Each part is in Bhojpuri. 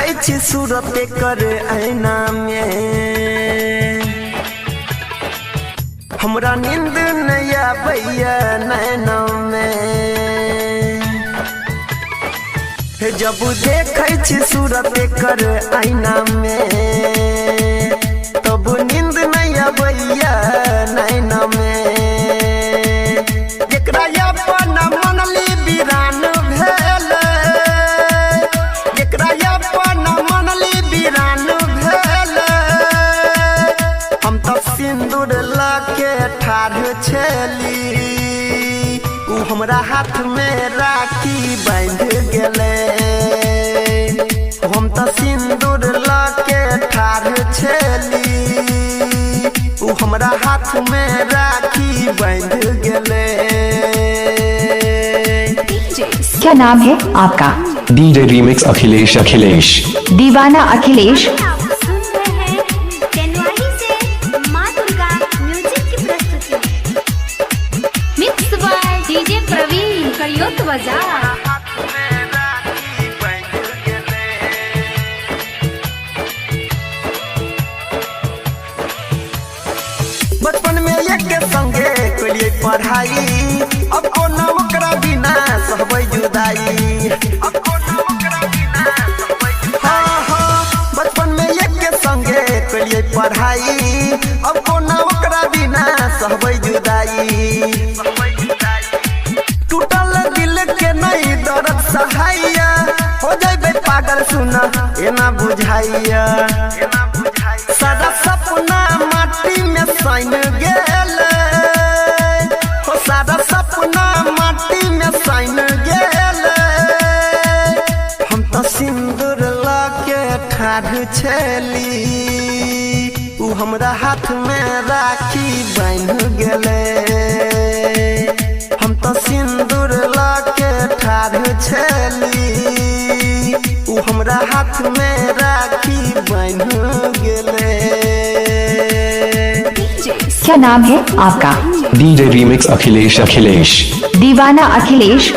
छी सूरत कर आईना में, हमरा नींद नहीं आबैया नैना में। जब देखै छी सूरत कर आईना में, तब नींद नहीं आबैया नैना में। एकरा अपन मनली वीरान भेल, एकरा अपन मनली वीरान भेल। हम तो सिंदूर लाके ठाढ़ छली, उ हमरा हाथ में राखी बांध गेले। हम तो सिंदूर लाके ठाढ़ छली, उ हमरा हाथ में राखी बांध गेले। क्या नाम है आपका? DJ remix Akhilesh. दीवाना Akhilesh. Mix by DJ Praveen करियोत बाजार। बचपन में एक संगे करिए पढ़ाई, अब कोना ओकरा बिना सहबै जुदाई। बचपन में एक संगे करिए पढ़ाई, अब कोना ओकरा बिना सहबै जुदाई। टूटल दिल के नहीं दर्द सहाइया, हो जाइबे पागल सुना एना बुझाइया। सारा सपना माटी में साइन गेल, हो सारा सपना माटी में साइन गेल। हम तो सिंदूर लाके ठाढ़ छली, उ हमरा हाथ में राखी बांध गेले। हम तो सिंदूर लाके ठाढ़ छली, उ हमरा हाथ में राखी बांध गेले। क्या नाम है आपका? DJ remix Akhilesh. दीवाना Akhilesh.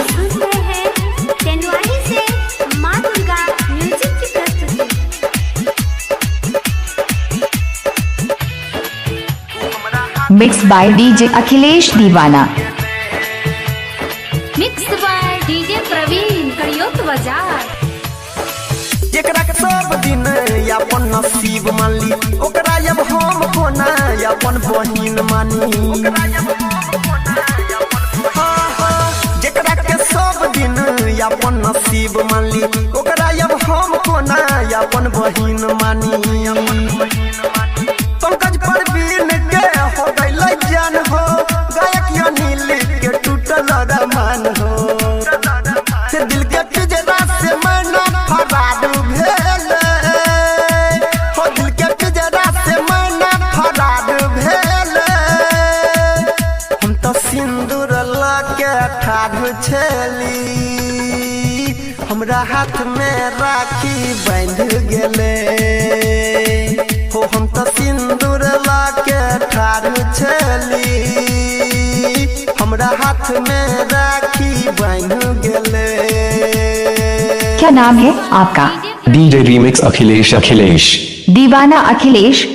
Mix by DJ Akhilesh दीवाना। मिक्स बाय डीजे प्रवीण करियोत बाजार। एकरा के सब दिन अपन नसीब मानली, ओकरा अब हम कोना अपन बहिन मानी। जेकरा के सब दिन अपन नसीब मानली, ओकरा अब हम कोना अपन बहिन मानी। पंकज परवीन के हो गइलै जान हो, गायक अनिल के टूटल रमान हो। दिल के पिंजरा से मैना फरार भेल, हो दिल के पिंजरा से मैना फरार भेल। हम तो सिंदूर लाके ठाढ़ छली, हमरा हाथ में राखी बांध गेले। हो हम तो सिंदूर लाके ठाढ़ छली, हमरा हाथ में राखी बांध गेले। क्या नाम है आपका? DJ remix Akhilesh. दीवाना अखिलेश।